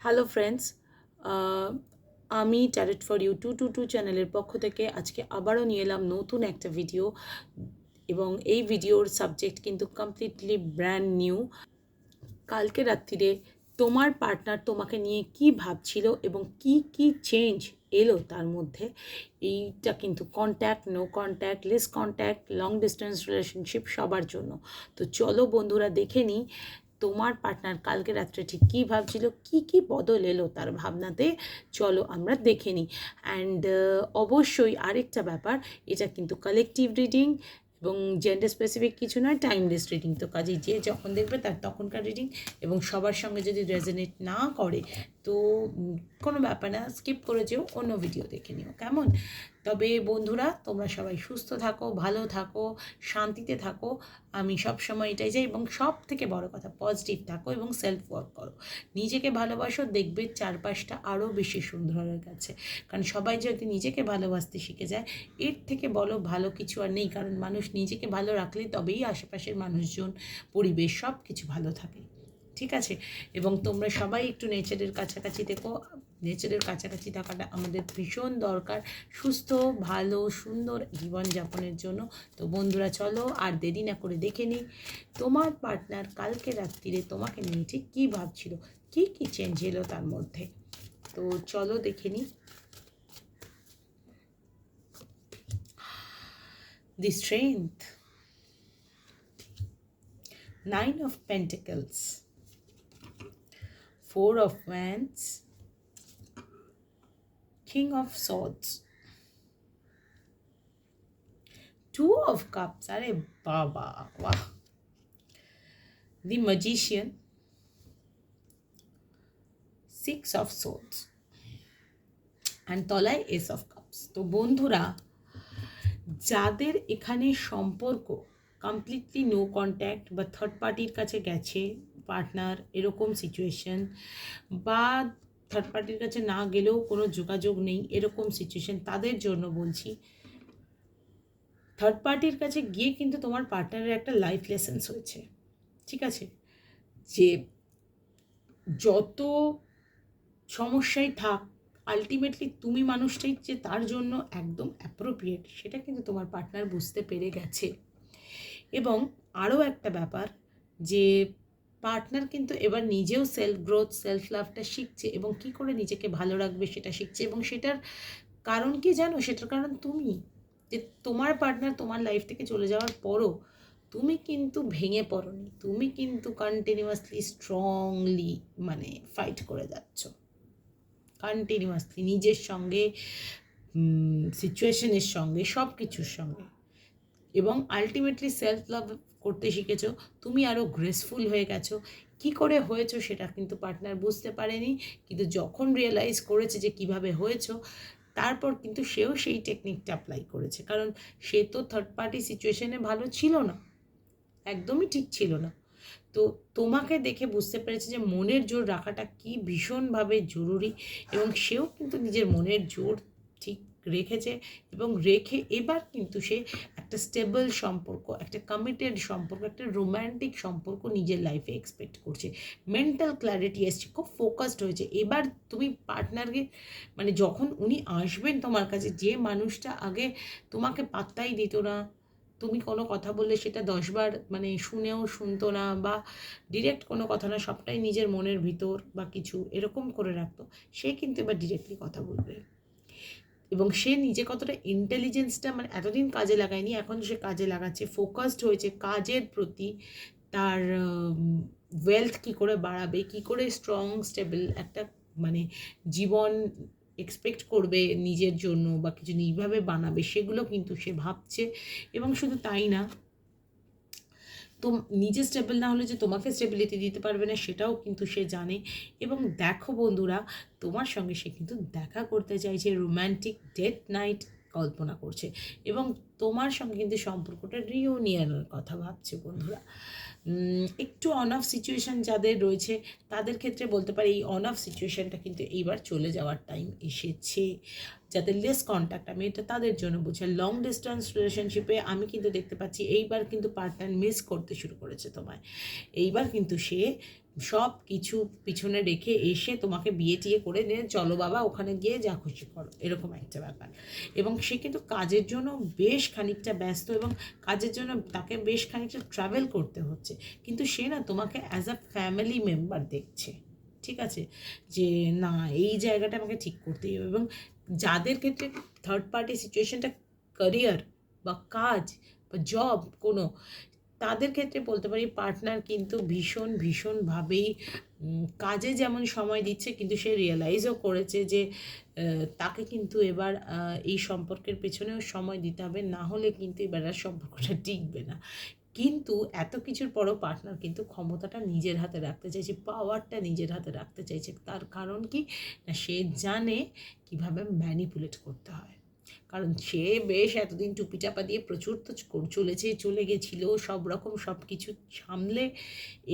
Hello friends, আমি tarot for you 222 চ্যানেলের পক্ষ থেকে আজকে আবারও নিয়ে এলাম নতুন একটা ভিডিও। এবং এই ভিডিওর সাবজেক্ট কিন্তু কমপ্লিটলি ব্র্যান্ড নিউ। কালকে রাত্রিরে তোমার পার্টনার তোমাকে নিয়ে কি ভাবছিল এবং কি কি চেঞ্জ এলো তার মধ্যে, এইটা কিন্তু contact, no contact, less contact, long distance relationship সবার জন্য। তো চলো বন্ধুরা দেখে নিই তোমার পার্টনার কালকে রাত্রে ঠিক কী ভাবছিল, কি কি বদল এলো তার ভাবনাতে। চলো আমরা দেখে নিই। অ্যান্ড অবশ্যই আরেকটা ব্যাপার, এটা কিন্তু কালেকটিভ রিডিং এবং জেন্ডার স্পেসিফিক কিছু নয়, টাইমলেস রিডিং। তো কাজেই যে যখন দেখবে তার তখনকার রিডিং, এবং সবার সঙ্গে যদি রেজোনেট না করে তো কোনো ব্যাপার না, স্কিপ করে যেও, অন্য ভিডিও দেখে নিও, কেমন? তবে বন্ধুরা তোমরা সবাই সুস্থ থাকো, ভালো থাকো, শান্তিতে থাকো। আমি সব সময় এটাই চাই, এবং সব থেকে বড় কথা পজিটিভ থাকো এবং সেলফ ওয়ার্ক করো, নিজেকে ভালোবাসো, দেখবে চারপাশটা আরও বেশি সুন্দর হয়ে গেছে। কারণ সবাই যদি নিজেকে ভালোবাসতে শিখে যায়, এর থেকে বলো ভালো কিছু আর নেই। কারণ মানুষ নিজেকে ভালো রাখলে তবেই আশেপাশের মানুষজন, পরিবেশ সব কিছু ভালো থাকে, ঠিক আছে? এবং তোমরা সবাই একটু নেচারের কাছাকাছি থেকো, নেচারের কাছাকাছি থাকাটা আমাদের ভীষণ দরকার সুস্থ, ভালো, সুন্দর জীবনযাপনের জন্য। তো বন্ধুরা চলো আর দেরি না করে দেখে নিই তোমার পার্টনার কালকে রাত্রিরে তোমাকে নিয়ে ঠিক কী ভাবছিল, কী কী চেঞ্জ এলো তার মধ্যে। তো চলো দেখে নিই। The Strength, 9 of Pentacles, 4 of Wands, King of Swords, 2 of Cups, আরে বাবা বাহ, The Magician, 6 of Swords, and তলায় Ace of Cups। তো বন্ধুরা যাদের এখানে সম্পর্ক কমপ্লিটলি নো কন্ট্যাক্ট বা থার্ড পার্টির কাছে গেছে পার্টনার, এরকম সিচুয়েশন, বা থার্ড পার্টির কাছে না গেলেও কোনো যোগাযোগ নেই এরকম সিচুয়েশন, তাদের জন্য বলছি থার্ড পার্টির কাছে গিয়ে কিন্তু তোমার পার্টনারের একটা লাইফ লেসেন্স হয়েছে, ঠিক আছে? যে যত সমস্যাই থাক, আলটিমেটলি তুমি মানুষটাই যে তার জন্য একদম অ্যাপ্রোপ্রিয়েট, সেটা কিন্তু তোমার পার্টনার বুঝতে পেরে গেছে। এবং আরও একটা ব্যাপার, যে পার্টনার কিন্তু এবার নিজেও সেলফ গ্রোথ, সেলফ লাভটা শিখছে, এবং কি করে নিজেকে ভালো রাখবে সেটা শিখছে। এবং সেটার কারণ কি জানো? সেটার কারণ তুমি, যে তোমার পার্টনার তোমার লাইফ থেকে চলে যাওয়ার পরও তুমি কিন্তু ভেঙে পড়োনি, তুমি কিন্তু কন্টিনিউয়াসলি স্ট্রংলি মানে ফাইট করে যাচ্ছ, কন্টিনিউয়াসলি নিজের সঙ্গে, সিচুয়েশনের সঙ্গে, সব কিছুর সঙ্গে। এবং আলটিমেটলি সেলফ লাভ করতে শিখেছো, তুমি আরও গ্রেসফুল হয়ে গেছো। কি করে হয়েছো সেটা কিন্তু পার্টনার বুঝতে পারেনি, কিন্তু যখন রিয়েলাইজ করেছে যে কিভাবে হয়েছো, তারপর কিন্তু সেও সেই টেকনিকটা অ্যাপ্লাই করেছে। কারণ সে তো থার্ড পার্টি সিচুয়েশনে ভালো ছিল না, একদমই ঠিক ছিল না। তো তোমাকে দেখে বুঝতে পেরেছে যে মনের জোর রাখাটা কি ভীষণভাবে জরুরি, এবং সেও কিন্তু নিজের মনের জোর ঠিক রেখেছে, এবং রেখে এবার কিন্তু সে একটা স্টেবল সম্পর্ক, একটা কমিটেড সম্পর্ক, একটা রোম্যান্টিক সম্পর্ক নিজের লাইফে এক্সপেক্ট করছে। মেন্টাল ক্ল্যারিটি এসছে, খুব ফোকাসড হয়েছে। এবার তুমি পার্টনারকে, মানে যখন উনি আসবেন তোমার কাছে, যে মানুষটা আগে তোমাকে পাত্তাই দিত না, তুমি কোনো কথা বললে সেটা 10বার মানে শুনেও শুনতো না, বা ডিরেক্ট কোনো কথা না, সবটাই নিজের মনের ভিতর বা কিছু এরকম করে রাখতো, সে কিন্তু এবার ডিরেক্টলি কথা বলবে। এবং সে নিজে কতটা ইন্টেলিজেন্সটা মানে এতদিন কাজে লাগায়নি, এখন সে কাজে লাগাচ্ছে, ফোকাসড হয়েছে কাজের প্রতি। তার ওয়েলথ কী করে বাড়াবে, কী করে স্ট্রং স্টেবল একটা মানে জীবন এক্সপেক্ট করবে নিজের জন্য, বা কিছু নিজভাবে বানাবে, সেগুলো কিন্তু সে ভাবছে। এবং শুধু তাই না, তো নিজে স্টেবল না হলে যে তোমাকে স্টেবিলিটি দিতে পারবে না সেটাও কিন্তু সে জানে। এবং দেখো বন্ধুরা, তোমার সঙ্গে সে কিন্তু দেখা করতে চাইছে, রোম্যান্টিক ডেট নাইট কল্পনা করছে, এবং তোমার সঙ্গে কিন্তু সম্পর্কটা রিউনিয়নের কথা ভাবছে বন্ধুরা। একটু অন অফ সিচুয়েশান যাদের রয়েছে তাদের ক্ষেত্রে বলতে পারি এই অন অফ সিচুয়েশানটা কিন্তু এইবার চলে যাওয়ার টাইম এসেছে। যাদের লেস কন্ট্যাক্ট, আমি এটা তাদের জন্য বুঝি। লং ডিস্টেন্স রিলেশনশিপে আমি কিন্তু দেখতে পাচ্ছি এইবার কিন্তু পার্টনার মিস করতে শুরু করেছে তোমায়। এইবার কিন্তু সে সব কিছু পিছনে রেখে এসে তোমাকে বিয়ে টিয়ে করে নিয়ে চলো বাবা ওখানে গিয়ে যা খুশি করো, এরকম একটা ব্যাপার। এবং সে কিন্তু কাজের জন্য বেশ খানিকটা ব্যস্ত, এবং কাজের জন্য তাকে বেশ খানিকটা ট্রাভেল করতে হচ্ছে, কিন্তু সে না তোমাকে অ্যাজ আ ফ্যামিলি মেম্বার দেখছে। ঠিক আছে, যে না এই জায়গাটা আমাকে ঠিক করতেই হবে। এবং যাদের ক্ষেত্রে থার্ড পার্টি সিচুয়েশনটা ক্যারিয়ার বা কাজ বা জব কোনো, তাদের ক্ষেত্রে বলতে পারি পার্টনার কিন্তু ভীষণভাবেই কাজে যেমন সময় দিচ্ছে, কিন্তু সে রিয়েলাইজও করেছে যে তাকে কিন্তু এবার এই সম্পর্কের পেছনেও সময় দিতে হবে, না হলে কিন্তু এবার আর সম্পর্কটা টিকবে না। কিন্তু এত কিছুর পরও পার্টনার কিন্তু ক্ষমতাটা নিজের হাতে রাখতে চাইছে, পাওয়ারটা নিজের হাতে রাখতে চাইছে। তার কারণ কি না, সে জানে কিভাবে ম্যানিপুলেট করতে হয়। কারণ সে বেশ এতদিন টুপি চাপা দিয়ে প্রচুর তো চলে গেছিল সব রকম সব কিছু সামলে,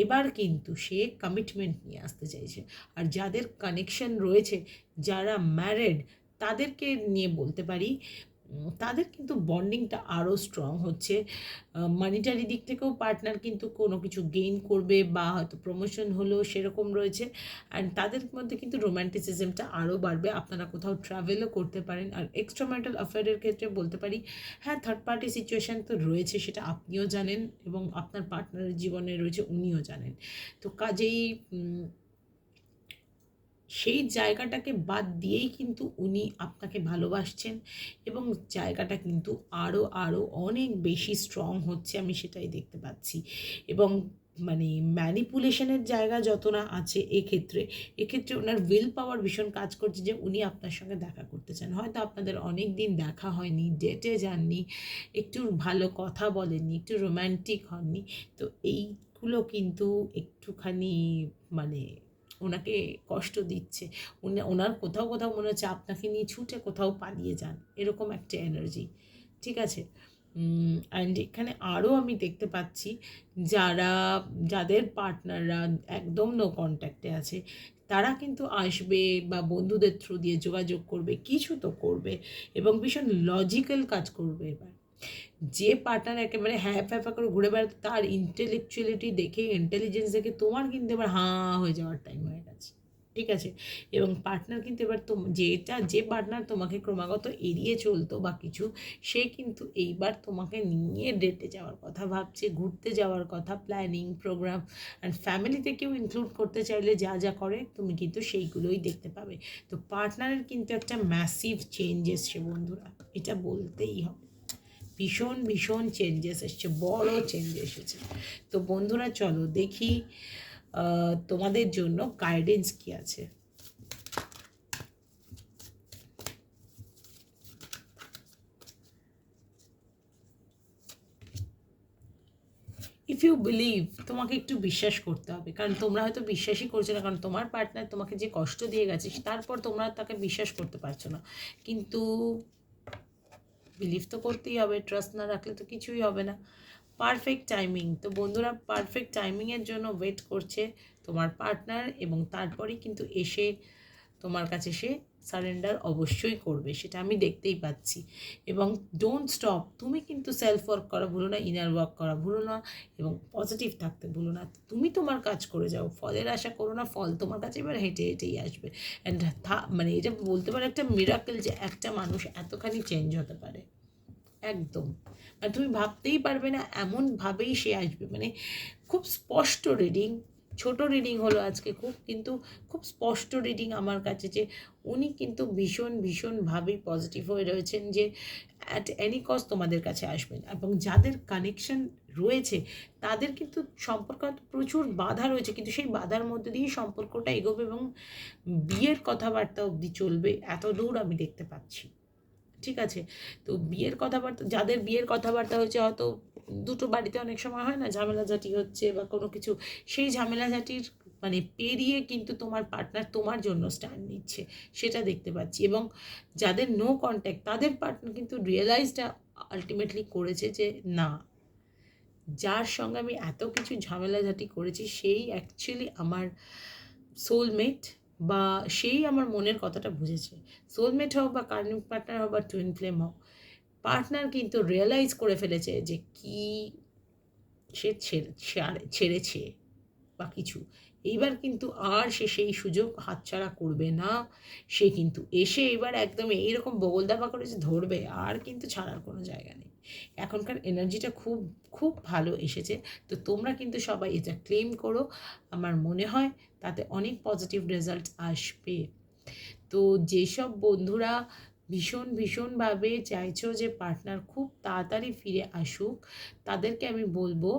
এবার কিন্তু সে কমিটমেন্ট নিয়ে আসতে চাইছে। আর যাদের কানেকশন রয়েছে, যারা ম্যারেড, তাদেরকে নিয়ে বলতে পারি তাদের কিন্তু বন্ডিংটা আরও স্ট্রং হচ্ছে। মানিটারি দিক থেকেও পার্টনার কিন্তু কোনো কিছু গেইন করবে, বা হয়তো প্রমোশন হলো সেরকম রয়েছে। অ্যান্ড তাদের মধ্যে কিন্তু রোম্যান্টিসিজমটা আরও বাড়বে, আপনারা কোথাও ট্রাভেলও করতে পারেন। আর এক্সট্রা ম্যারিটাল অ্যাফেয়ারের ক্ষেত্রে বলতে পারি হ্যাঁ, থার্ড পার্টি সিচুয়েশান তো রয়েছে, সেটা আপনিও জানেন এবং আপনার পার্টনারের জীবনে রয়েছে উনিও জানেন। তো কাজেই সেই জায়গাটাকে বাদ দিয়েই কিন্তু উনি আপনাকে ভালোবাসছেন, এবং জায়গাটা কিন্তু আরও অনেক বেশি স্ট্রং হচ্ছে, আমি সেটাই দেখতে পাচ্ছি। এবং মানে ম্যানিপুলেশনের জায়গা যত না আছে এক্ষেত্রে ওনার উইল পাওয়ার ভীষণ কাজ করছে, যে উনি আপনার সঙ্গে দেখা করতে চান। হয়তো আপনাদের অনেক দিন দেখা হয়নি, ডেটে যাননি, একটু ভালো কথা বলেননি, একটু রোম্যান্টিক হননি। তো এইগুলো কিন্তু একটুখানি মানে ওনাকে কষ্ট দিচ্ছে। ওনার কোথাও মনে হচ্ছে আপনাকে নিয়ে ছুটে কোথাও পালিয়ে যান, এরকম একটা এনার্জি। ঠিক আছে, অ্যান্ড এখানে আরও আমি দেখতে পাচ্ছি যাদের পার্টনাররা একদম নো কন্ট্যাক্টে আছে, তারা কিন্তু আসবে বা বন্ধুদের থ্রু দিয়ে যোগাযোগ করবে, কিছু তো করবে, এবং ভীষণ লজিক্যাল কাজ করবে এবার। যে পার্টনার একেবারে হ্যাঁ ফ্যাফা করে ঘুরে বেড়াতো, তার ইন্টেলেকচুয়ালিটি দেখে, ইন্টেলিজেন্স দেখে তোমার কিন্তু এবার হাঁ হয়ে যাওয়ার টাইম হয়ে গেছে। ঠিক আছে, এবং পার্টনার কিন্তু এবার যে পার্টনার তোমাকে ক্রমাগত এড়িয়ে চলতো বা কিছু, সে কিন্তু এইবার তোমাকে নিয়ে ডেটে যাওয়ার কথা ভাবছে, ঘুরতে যাওয়ার কথা, প্ল্যানিং প্রোগ্রাম, অ্যান্ড ফ্যামিলিতে কেউ ইনক্লুড করতে চাইলে যা করে তুমি কিন্তু সেইগুলোই দেখতে পাবে। তো পার্টনারের কিন্তু একটা ম্যাসিভ চেঞ্জ এসছে বন্ধুরা, এটা বলতেই হবে। ভীষণ চেঞ্জেস এসছে, বড় চেঞ্জ এসেছে। তো বন্ধুরা চলো দেখি তোমাদের জন্য গাইডেন্স কি আছে। ইফ ইউ বিলিভ, তোমাকে একটু বিশ্বাস করতে হবে, কারণ তোমরা হয়তো বিশ্বাসই করছো না, কারণ তোমার পার্টনার তোমাকে যে কষ্ট দিয়ে গেছে তারপর তোমরা তাকে বিশ্বাস করতে পারছো না। কিন্তু বিলিভ তো করতেই হবে, ট্রাস্ট না রাখলে তো কিছুই হবে না। পারফেক্ট টাইমিং, তো বন্ধুরা পারফেক্ট টাইমিংয়ের জন্য ওয়েট করছে তোমার পার্টনার, এবং তারপরেই কিন্তু এসে তোমার কাছে সে সারেন্ডার অবশ্যই করবে, সেটা আমি দেখতেই পাচ্ছি। এবং ডোন্ট স্টপ, তুমি কিন্তু সেলফ ওয়ার্ক করা ভুলো না, ইনার ওয়ার্ক করা ভুলো না, এবং পজিটিভ থাকতে ভুলো না। তুমি তোমার কাজ করে যাও, ফলের আশা করো না, ফল তোমার কাছে এবার হেঁটেই আসবে। অ্যান্ড মানে এটা বলতে পারে একটা মিরাকেল, যে একটা মানুষ এতখানি চেঞ্জ হতে পারে। একদম, মানে তুমি ভাবতেই পারবে না এমনভাবেই সে আসবে। মানে খুব স্পষ্ট রিডিং, ছোট রিডিং হলো আজকে কিন্তু খুব স্পষ্ট রিডিং আমার কাছে, যে উনি কিন্তু ভীষণভাবেই পজিটিভ হয়ে রয়েছেন, যে অ্যাট এনি কস্ট তোমাদের কাছে আসবেন। এবং যাদের কানেকশন রয়েছে তাদের কিন্তু সম্পর্ক প্রচুর বাধা রয়েছে, কিন্তু সেই বাধার মধ্যে দিয়ে সম্পর্কটা এগোবে, এবং বিয়ের কথাবার্তা অবধি চলবে, এত দূর আমি দেখতে পাচ্ছি। ঠিক আছে, তো যাদের বিয়ের কথাবার্তা হচ্ছে, হয়তো দুটো বাড়িতে অনেক সময় হয় না ঝামেলাঝাটি হচ্ছে বা কোনো কিছু, সেই ঝামেলাঝাটির মানে পেরিয়ে কিন্তু তোমার পার্টনার তোমার জন্য স্ট্যান্ড নিচ্ছে, সেটা দেখতে পাচ্ছি। এবং যাদের নো কন্ট্যাক্ট, তাদের পার্টনার কিন্তু রিয়েলাইজটা আলটিমেটলি করেছে, যে না, যার সঙ্গে আমি এত কিছু ঝামেলাঝাটি করেছি সেই অ্যাকচুয়ালি আমার সোলমেট, বা সেই আমার মনের কথাটা বুঝেছে। সোলমেট হোক বা কার্নিং পার্টনার হোক বা টুইন ফ্লেম হোক, পার্টনার কিন্তু রিয়েলাইজ করে ফেলেছে যে কি সে ছেড়েছে বা কিছু, এইবার কিন্তু আর সে সেই সুযোগ হাতছাড়া করবে না। সে কিন্তু এসে এবার একদম এইরকম বগল দাপা করে যে ধরবে, আর কিন্তু ছাড়ার কোনো জায়গা নেই। এখনকার এনার্জিটা খুব খুব ভালো এসেছে। তো তোমরা কিন্তু সবাই এটা ক্লেম করো, আমার মনে হয় তাতে অনেক পজিটিভ রেজাল্ট আসবে। তো যেসব বন্ধুরা ভীষণভাবে চাইছো যে পার্টনার খুব তাড়াতাড়ি ফিরে আসুক, তাদেরকে আমি বলবো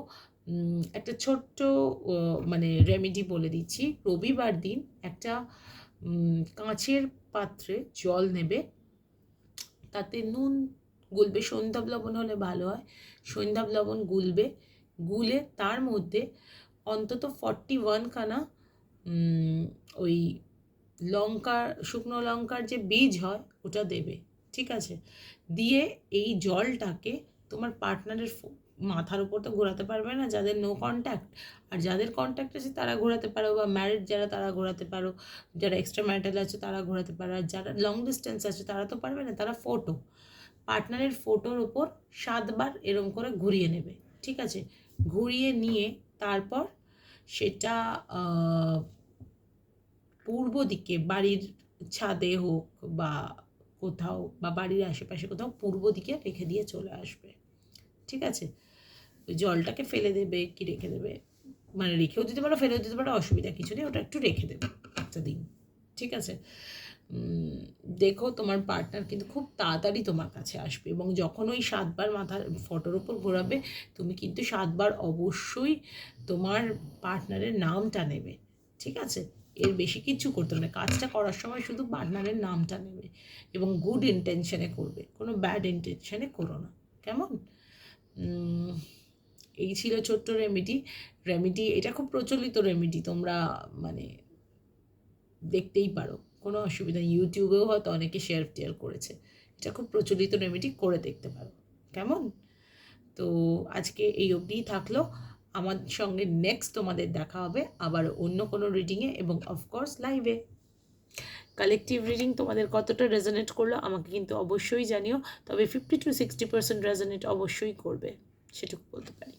একটা ছোট্ট মানে রেমেডি বলে দিচ্ছি। রবিবার দিন একটা কাঁচের পাত্রে জল নেবে, তাতে নুন গুলবে, সন্ধ্যাব লবণ হলে ভালো হয়, সন্ধ্যাব লবণ গুলবে, গুলে তার মধ্যে অন্তত 41 খানা ওই লঙ্কার, শুকনো লঙ্কার যে বীজ হয় ওটা দেবে, ঠিক আছে? দিয়ে এই জলটাকে তোমার পার্টনারের মাথার উপর তো ঘোরাতে পারবে না, যাদের নো কন্ট্যাক্ট, আর যাদের কন্ট্যাক্ট আছে তারা ঘোরাতে পারো, বা ম্যারিড যারা তারা ঘোরাতে পারো, যারা এক্সট্রা ম্যারিটাল আছে তারা ঘোরাতে পারো, আর যারা লং ডিস্টেন্স আছে তারা তো পারবে না, তারা ফটো, পার্টনারের ফটোর ওপর 7 বার এরম করে ঘুরিয়ে নেবে, ঠিক আছে? ঘুরিয়ে নিয়ে তারপর সেটা পূর্ব দিকে, বাড়ির ছাদে হোক বা কোথাও, বা বাড়ির আশেপাশে কোথাও পূর্ব দিকে রেখে দিয়ে চলে আসবে, ঠিক আছে? ওই জলটাকে ফেলে দেবে কি রেখে দেবে, মানে রেখেও দিতে পারো ফেলেও দিতে পারো, অসুবিধা কিছু নেই, ওটা একটু রেখে দেবে একটা দিন, ঠিক আছে? দেখো তোমার পার্টনার কিন্তু খুব তাড়াতাড়ি তোমার কাছে আসবে, এবং যখন ওই 7 বার মাথার ফটোর ওপর ঘোরাবে, তুমি কিন্তু 7 বার অবশ্যই তোমার পার্টনারের নামটা নেবে, ঠিক আছে? এর বেশি কিচ্ছু করতে হবে না, কাজটা করার সময় শুধু পার্টনারের নামটা নেবে, এবং গুড ইন্টেনশনে করবে, কোনো ব্যাড ইন্টেনশনে করো না, কেমন? এই ছিল ছোট্ট রেমেডি। এটা খুব প্রচলিত রেমেডি, তোমরা মানে দেখতেই পারো, কোনো অসুবিধা নেই, ইউটিউবেও হয়তো অনেকে শেয়ার করেছে। এটা খুব প্রচলিত রেমেডি, করে দেখতে পারো, কেমন? তো আজকে এই অবধিই থাকলো। আমার সঙ্গে নেক্সট তোমাদের দেখা হবে আবার অন্য কোনো রিডিংয়ে, এবং অফকোর্স লাইভে। কালেকটিভ রিডিং তোমাদের কতটা রেজোনেট করলো আমাকে কিন্তু অবশ্যই জানিও, তবে 50 to 60% রেজোনেট অবশ্যই করবে, সেটুকু বলতে পারি।